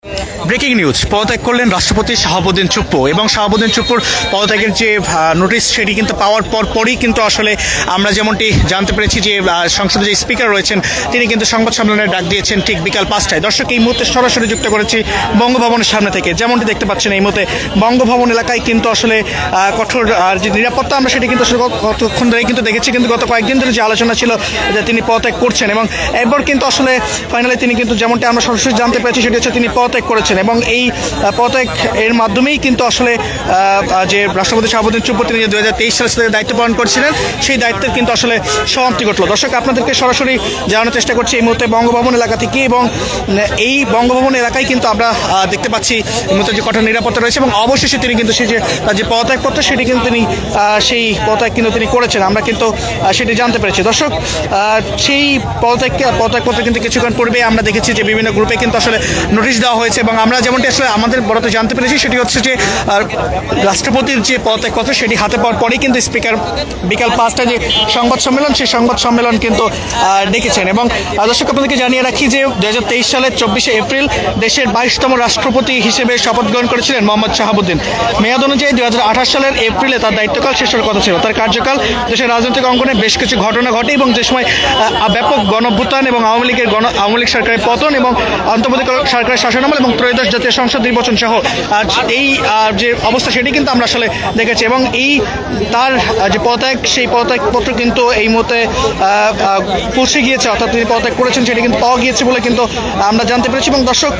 Breaking news, পদত্যাগ করলেন রাষ্ট্রপতি শাহাবুদ্দিন চুপ্পু এবং শাহাবুদ্দিন চুপ্পুর পদত্যাগের যে নোটিশ সেটি কিন্তু পাওয়ার পরই কিন্তু আসলে আমরা যেমনটি জানতে পেরেছি যে সংসদের যে স্পিকার রয়েছেন তিনি কিন্তু সংবাদ সম্মেলনের ডাক দিয়েছেন ঠিক বিকাল 5টায়। দর্শক, এই মুহূর্তে সরাসরি যুক্ত করেছি বঙ্গভবনের সামনে থেকে। যেমনটি দেখতে পাচ্ছেন এই মুহূর্তে বঙ্গভবন এলাকায় কিন্তু আসলে কঠোর যে নিরাপত্তা আমরা সেটি কিন্তু আসলে কতক্ষণ ধরে কিন্তু দেখেছি, কিন্তু গত কয়েকদিন ধরে যে আলোচনা ছিল যে তিনি পদত্যাগ করছেন এবং এরপর কিন্তু আসলে ফাইনালি তিনি কিন্তু যেমনটি আমরা সরাসরি জানতে পেরেছি সেটি হচ্ছে তিনি পদত্যাগ করেছেন এবং এই পদত্যাগ এর মাধ্যমেই কিন্তু আসলে যে রাষ্ট্রপতি শাহাবুদ্দিন চুপ্পু তিনি 2023 সাল থেকে দায়িত্ব পালন করছিলেন সেই দায়িত্বের কিন্তু আসলে সমাপ্তি ঘটল। দর্শক, আপনাদেরকে সরাসরি জানানোর চেষ্টা করছি এই মুহূর্তে বঙ্গভবন এলাকা থেকে এবং এই বঙ্গভবন এলাকায় কিন্তু আমরা দেখতে পাচ্ছি এই মুহূর্তে যে কঠোর নিরাপত্তা রয়েছে এবং অবশেষে তিনি কিন্তু সেই যে তার যে পদত্যাগপত্র সেটি কিন্তু তিনি সেই পদত্যাগ কিন্তু তিনি করেছেন, আমরা কিন্তু সেটি জানতে পেরেছি। দর্শক, সেই পদত্যাগপত্র কিন্তু কিছুক্ষণ পূর্বে আমরা দেখেছি যে বিভিন্ন গ্রুপে কিন্তু আসলে নোটিশ দেওয়া হয়েছে এবং আমরা যেমনটি আসলে আমাদের বড়তে জানতে পেরেছি সেটি হচ্ছে যে রাষ্ট্রপতির যে পদত্যাগপত্র সেটি হাতে পাওয়ার পরেই কিন্তু স্পিকার বিকাল 5টায় যে সংবাদ সম্মেলন সেই সংবাদ সম্মেলন কিন্তু ডেকেছেন। এবং দর্শক, আপনাদেরকে জানিয়ে রাখি যে 2023 সালের 24শে এপ্রিল দেশের 22তম রাষ্ট্রপতি হিসেবে শপথ গ্রহণ করেছিলেন মোহাম্মদ শাহাবুদ্দিন। মেয়াদ অনুযায়ী 2028 সালের এপ্রিলে তার দায়িত্বকাল শেষ হওয়ার কথা ছিল। তার কার্যকাল দেশের রাজনৈতিক অঙ্গনে বেশ কিছু ঘটনা ঘটে এবং যে সময় ব্যাপক গণঅভ্যুত্থান এবং আওয়ামী লীগ সরকারের পতন এবং অন্তর্বর্তীকালীন সরকারের শাসনামল এবং ত্রয়োদশ জাতীয় সংসদ নির্বাচন সহ এই যে অবস্থা সেটি কিন্তু আমরা আসলে দেখেছি এবং এই তার যে পদত্যাগ সেই পদত্যাগপত্র কিন্তু এই মুহূর্তে পৌঁছে গিয়েছে, অর্থাৎ তিনি পদত্যাগ করেছেন সেটি কিন্তু পাওয়া গিয়েছে বলে কিন্তু আমরা জানতে পেরেছি। এবং দর্শক,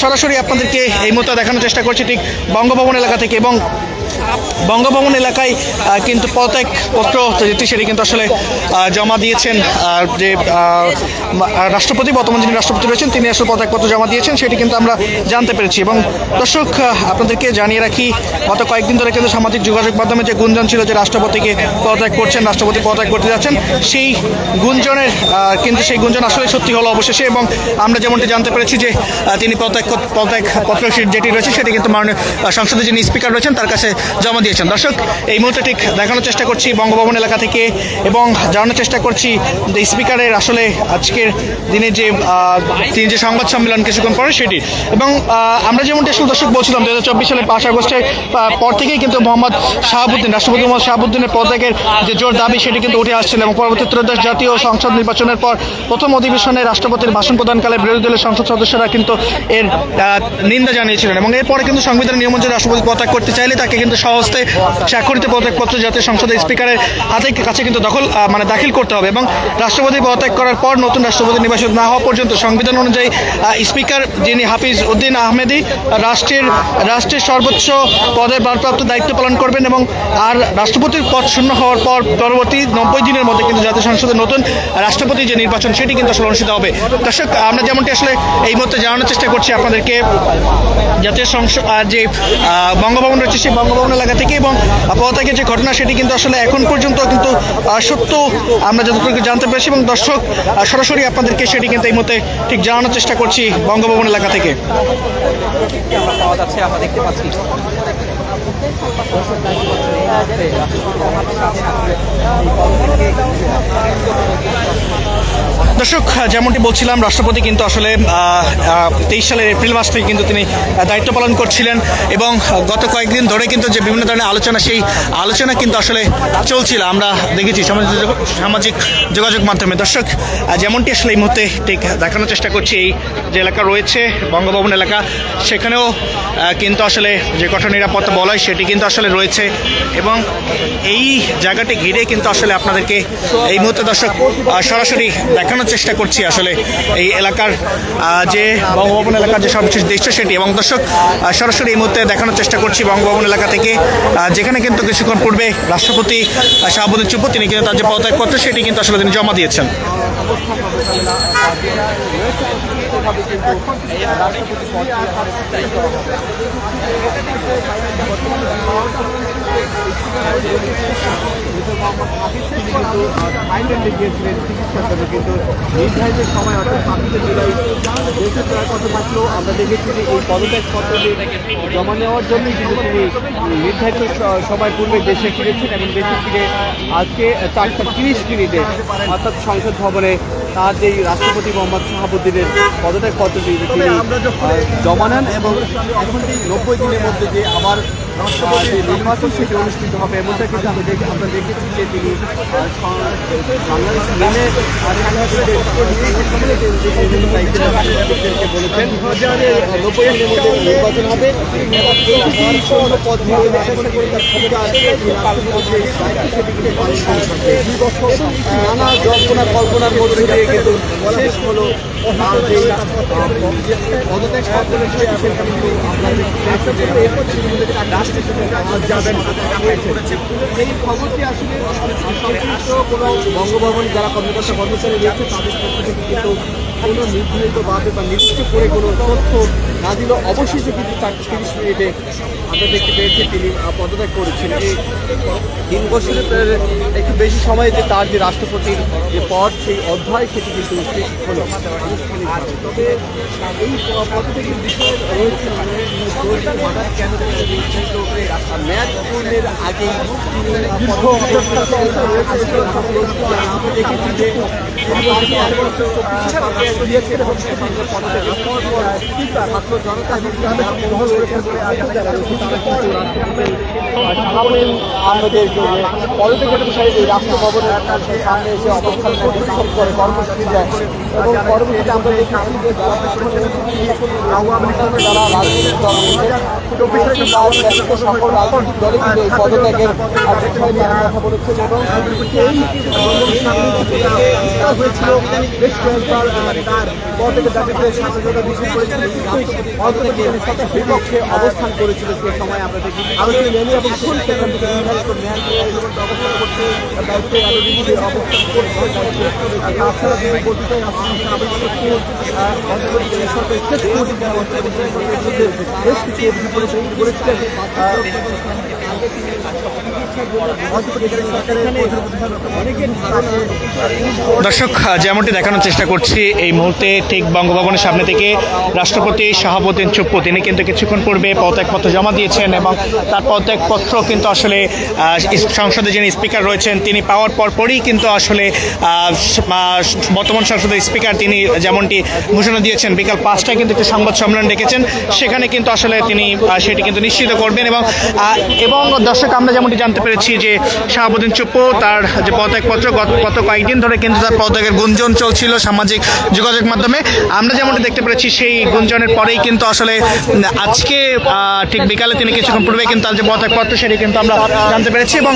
সরাসরি আপনাদেরকে এই মুহূর্তে দেখানোর চেষ্টা করছি ঠিক বঙ্গভবন এলাকা থেকে এবং বঙ্গভবন এলাকায় কিন্তু পদত্যাগপত্র যেটি সেটি কিন্তু আসলে জমা দিয়েছেন যে রাষ্ট্রপতি, বর্তমান যিনি রাষ্ট্রপতি রয়েছেন তিনি আসলে পদত্যাগপত্র জমা দিয়েছেন সেটি কিন্তু আমরা জানতে পেরেছি। এবং দর্শক, আপনাদেরকে জানিয়ে রাখি গত কয়েকদিন ধরে কিন্তু সামাজিক যোগাযোগ মাধ্যমে যে গুঞ্জন ছিল যে রাষ্ট্রপতিকে পদত্যাগ করছেন, রাষ্ট্রপতি পদত্যাগ করতে যাচ্ছেন, সেই গুঞ্জনের কিন্তু সেই গুঞ্জন আসলে সত্যি হলো অবশেষে এবং আমরা যেমনটি জানতে পেরেছি যে তিনি পদত্যাগপত্র যেটি রয়েছে সেটি কিন্তু মাননীয় সংসদের যিনি স্পিকার রয়েছেন তার কাছে জমা দিয়েছেন। দর্শক, এই মুহূর্তে ঠিক দেখানোর চেষ্টা করছি বঙ্গভবন এলাকা থেকে এবং জানানোর চেষ্টা করছি যে স্পিকারের আসলে আজকের দিনে যে তিনি যে সংবাদ সম্মেলন কিছুক্ষণ পরে সেটি এবং আমরা যেমনটি আসলে দর্শক বলছিলাম 2024 সালের 5 আগস্টের পর থেকেই কিন্তু রাষ্ট্রপতি মোহাম্মদ শাহাবুদ্দিনের পদত্যাগের যে জোর দাবি সেটি কিন্তু উঠে আসছিল এবং পরবর্তী ত্রয়োদশ জাতীয় সংসদ নির্বাচনের পর প্রথম অধিবেশনে রাষ্ট্রপতির ভাষণ প্রদানকালে বিরোধী দলের সংসদ সদস্যরা কিন্তু এর নিন্দা জানিয়েছিলেন এবং এরপরে কিন্তু সংবিধানের নিয়ম অনুযায়ী রাষ্ট্রপতি পদত্যাগ করতে চাইলে তাকে কিন্তু সহজে স্বাক্ষরিত পদত্যাগপত্র জাতীয় সংসদের স্পিকারের কাছে কিন্তু দাখিল করতে হবে এবং রাষ্ট্রপতি পদত্যাগ করার পর নতুন রাষ্ট্রপতি নির্বাচিত না হওয়া পর্যন্ত সংবিধান অনুযায়ী স্পিকার যিনি হাফিজ উদ্দিন আহমেদি রাষ্ট্রের সর্বোচ্চ পদের ভারপ্রাপ্ত দায়িত্ব পালন করবেন এবং আর রাষ্ট্রপতির পদ শূন্য হওয়ার পর পরবর্তী 90 দিনের মধ্যে কিন্তু জাতীয় সংসদের নতুন রাষ্ট্রপতি যে নির্বাচন সেটি কিন্তু আসলে অনুষ্ঠিত হবে। দর্শক, আমরা যেমনটি আসলে এই মুহূর্তে জানানোর চেষ্টা করছি আপনাদেরকে জাতীয় সংসদ যে বঙ্গভবন রয়েছে সেই বঙ্গভবন এলাকা থেকে এবং পদত্যাগের যে ঘটনা সেটি কিন্তু আসলে এখন পর্যন্ত কিন্তু সত্য আমরা যতটুকু জানতে পেরেছি এবং দর্শক, সরাসরি আপনাদেরকে সেটি কিন্তু এই মুহূর্তে ঠিক জানানোর চেষ্টা করছি বঙ্গভবন এলাকা থেকে। আমরা দেখতে পাচ্ছি দর্শক, যেমনটি বলছিলাম রাষ্ট্রপতি কিন্তু আসলে 23 সালের এপ্রিল মাস থেকে কিন্তু তিনি দায়িত্ব পালন করছিলেন এবং গত কয়েকদিন ধরে কিন্তু যে বিভিন্ন ধরনের আলোচনা সেই আলোচনা কিন্তু আসলে চলছিল আমরা দেখেছি সামাজিক যোগাযোগ মাধ্যমে। দর্শক, যেমনটি আসলে এই মুহূর্তে ঠিক দেখানোর চেষ্টা করছি এই যে এলাকা রয়েছে বঙ্গভবন এলাকা সেখানেও কিন্তু আসলে যে কঠোর নিরাপত্তা বলয় সেটি কিন্তু আসলে রয়েছে এবং এই জায়গাটি ঘিরে কিন্তু আসলে আপনাদেরকে এই মুহূর্তে দর্শক সরাসরি দেখানোর চেষ্টা করছি আসলে এই এলাকার যে বঙ্গভবন এলাকার যে সর্বশেষ দৃশ্য সেটি এবং দর্শক সরাসরি এই মুহূর্তে দেখানোর চেষ্টা করছি বঙ্গভবন এলাকা থেকে যেখানে কিন্তু কিছুক্ষণ পূর্বে রাষ্ট্রপতি শাহাবুদ্দিন চুপ্পু তিনি কিন্তু তার যে পদত্যাগপত্র সেটি কিন্তু আসলে তিনি জমা দিয়েছেন। আইল্যান্ডে গিয়েছিলেন চিকিৎসার জন্য, কিন্তু নির্ধারিত সময় অর্থাৎ 25 জুলাই দেশে প্রায় কত থাকলেও আমরা দেখেছি যে এই পদত্যাগপত্র জমা নেওয়ার জন্যই কিন্তু তিনি নির্ধারিত সময় পূর্বে দেশে ফিরেছেন এবং দেশে ফিরে আজকে 4:30 অর্থাৎ সংসদ ভবনে তার যেই রাষ্ট্রপতি মোহাম্মদ শাহাবুদ্দিনের পদত্যাগপত্রটি তিনি জমা নেন এবং এখন এই 90 দিনের মধ্যে যে আবার যে নির্বাচন সেটি অনুষ্ঠিত হবে এমনটা কিন্তু আমরা দেখেছি যে তিনি বাংলাদেশ নেমে বলেছেন 90 দিনের মধ্যে নির্বাচন হবে এবং প্রতিটি শূন্য পদ নানা জল্পনা কল্পনার মধ্যে দিয়ে কিন্তু শেষ হলো পদত্যাগ এই খবরটি আসলে সংশ্লিষ্ট কোনো বঙ্গভবন যারা কর্মকর্তা কর্মচারী রয়েছে তাদের পক্ষ থেকে কিন্তু কোনো নির্ধারিতভাবে বা নির্দিষ্ট করে কোনো তথ্য না দিলেও অবশেষে কিন্তু 30 মিনিটে আমরা দেখতে পেয়েছি তিনি পদত্যাগ করেছেন। এই 3 বছরের একটু বেশি সময়ে যে তার যে রাষ্ট্রপতির যে পদ সেই অধ্যায় সেটি কিন্তু শেষ হলো আনুষ্ঠানিকভাবে। তবে এই পদত্যাগের বিষয়ে রয়েছে হঠাৎ কেন মেয়াদ পূর্ণের আগেই দেখেছি যে ছাত্র জনতা আমাদের পদত্যাগের বিষয়ে এই রাষ্ট্র ভবনের সামনে এসে অবস্থান করে কর্মসূচি দেয় এবং পরবর্তীতে আমরা দেখেছি যে যারা রাজনৈতিক দল সকল রাজনৈতিক দলে কিন্তু এই পদত্যাগের বিষয় নিয়ে কথা বলেছেন এবং হয়েছিল বেশ কয়েকবার তার পদ থেকে দাবি করে ছাত্রজনতা মিছিল করেছিল বিপক্ষে অবস্থান করেছিল সে সময় আমরা দেখি আলোচনা নেমে এবং সেখান থেকে নির্ধারিত ন্যায় অবস্থান করতে দায়িত্বে অবস্থান করছে তাছাড়া তিনি বলতে বেশ কিছু অভিযোগ করেছিলেন দর্শক, যেমনটি দেখানোর চেষ্টা করছি এই মুহূর্তে ঠিক বঙ্গভবনের সামনে থেকে রাষ্ট্রপতি শাহাবুদ্দিন চুপ্পু তিনি কিন্তু কিছুক্ষণ পূর্বে পদত্যাগপত্র জমা দিয়েছেন এবং তার পদত্যাগপত্র কিন্তু আসলে সংসদে যিনি স্পিকার রয়েছেন তিনি পাওয়ার পরপরই কিন্তু আসলে বর্তমান সংসদের স্পিকার তিনি যেমনটি ঘোষণা দিয়েছেন বিকাল 5টায় কিন্তু একটি সংবাদ সম্মেলন ডেকেছেন, সেখানে কিন্তু আসলে তিনি সেটি কিন্তু নিশ্চিত করবেন এবং দর্শক আমরা যেমনটি জানতে পেরেছি যে শাহাবুদ্দিন চুপ্পু তার যে পদত্যাগপত্র গত কয়েকদিন ধরে কিন্তু তার পদত্যাগের গুঞ্জন চলছিল সামাজিক যোগাযোগ মাধ্যমে। আমরা যেমনটি দেখতে পেরেছি সেই গুঞ্জনের পরেই কিন্তু আসলে আজকে ঠিক বিকালে তিনি কিছুক্ষণ পূর্বে কিন্তু তার যে পদত্যাগপত্র সেটি কিন্তু আমরা জানতে পেরেছি এবং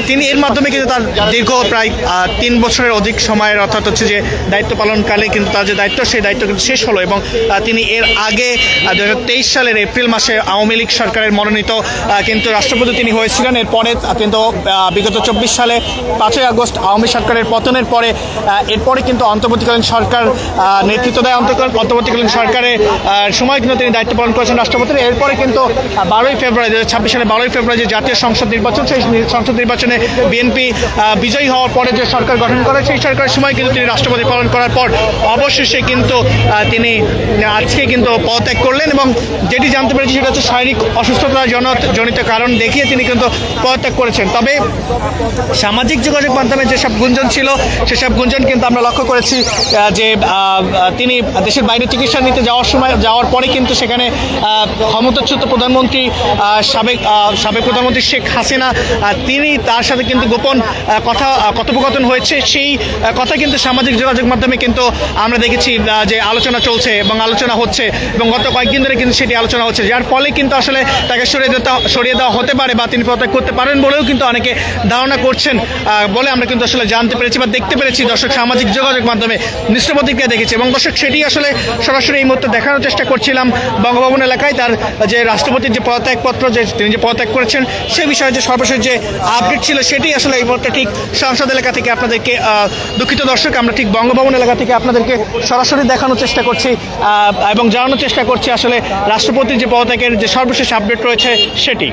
তিনি এর মাধ্যমে কিন্তু তার দীর্ঘ প্রায় 3 বছরের অধিক সময়ের অর্থাৎ হচ্ছে যে দায়িত্ব পালনকালে কিন্তু তার যে দায়িত্ব সেই দায়িত্ব কিন্তু শেষ হলো এবং তিনি এর আগে 2023 সালের এপ্রিল মাসে আওয়ামী লীগ সরকারের মনোনীত কিন্তু রাষ্ট্রপতি তিনি হয়েছিলেন। এরপরে কিন্তু বিগত 24 সালে 5ই আগস্ট আওয়ামী সরকারের পতনের পরে এরপরে কিন্তু অন্তর্বর্তীকালীন সরকার নেতৃত্ব দেয়। অন্তর্বর্তীকালীন সরকারের সময় কিন্তু তিনি দায়িত্ব পালন করেছেন রাষ্ট্রপতির। এরপরে কিন্তু 12ই ফেব্রুয়ারি 2026 সালে 12ই ফেব্রুয়ারি যে জাতীয় সংসদ নির্বাচন সেই সংসদ নির্বাচনে বিএনপি বিজয়ী হওয়ার পরে যে সরকার গঠন করে সেই সরকারের সময় কিন্তু তিনি রাষ্ট্রপতি পালন করার পর অবশেষে কিন্তু তিনি আজকে কিন্তু পদত্যাগ করলেন এবং যেটি জানতে পেরেছি সেটা হচ্ছে শারীরিক অসুস্থতা জনিত কারণ দেখিয়ে তিনি কিন্তু পদত্যাগ করেছেন। তবে সামাজিক যোগাযোগ মাধ্যমে যেসব গুঞ্জন ছিল সেসব গুঞ্জন কিন্তু আমরা লক্ষ্য করেছি যে তিনি দেশের বাইরে চিকিৎসা নিতে যাওয়ার পরে কিন্তু সেখানে ক্ষমতাচ্যুত প্রধানমন্ত্রী সাবেক প্রধানমন্ত্রী শেখ হাসিনা তিনি তার সাথে কিন্তু গোপন কথোপকথন হয়েছে, সেই কথা কিন্তু সামাজিক যোগাযোগ মাধ্যমে কিন্তু আমরা দেখেছি যে আলোচনা চলছে এবং আলোচনা হচ্ছে এবং গত কয়েকদিন ধরে কিন্তু সেটি আলোচনা হচ্ছে, যার ফলে কিন্তু আসলে তাকে সরিয়ে দেওয়া হতে পারে বা তিনি পদত্যাগ করতে পারেন বলেও কিন্তু অনেকে ধারণা করছেন বলে আমরা কিন্তু আসলে জানতে পেরেছি বা দেখতে পেরেছি দর্শক সামাজিক যোগাযোগ মাধ্যমে মিশ্র প্রতিক্রিয়া দেখেছি এবং দর্শক সেটি আসলে সরাসরি এই মুহূর্তে দেখানোর চেষ্টা করছিলাম বঙ্গভবন এলাকায় তার যে রাষ্ট্রপতির যে পদত্যাগপত্র যে তিনি যে পদত্যাগ করেছেন সে বিষয়ে যে সর্বশেষ যে আপডেট ছিল সেটি আসলে এই মুহূর্তে ঠিক সংসদ এলাকা থেকে আপনাদেরকে দুঃখিত দর্শক আমরা ঠিক বঙ্গভবন এলাকা থেকে আপনাদেরকে সরাসরি দেখানোর চেষ্টা করছি এবং জানানোর চেষ্টা করছি আসলে রাষ্ট্রপতির যে পদত্যাগের যে সর্বশেষ আপডেট রয়েছে সেটি।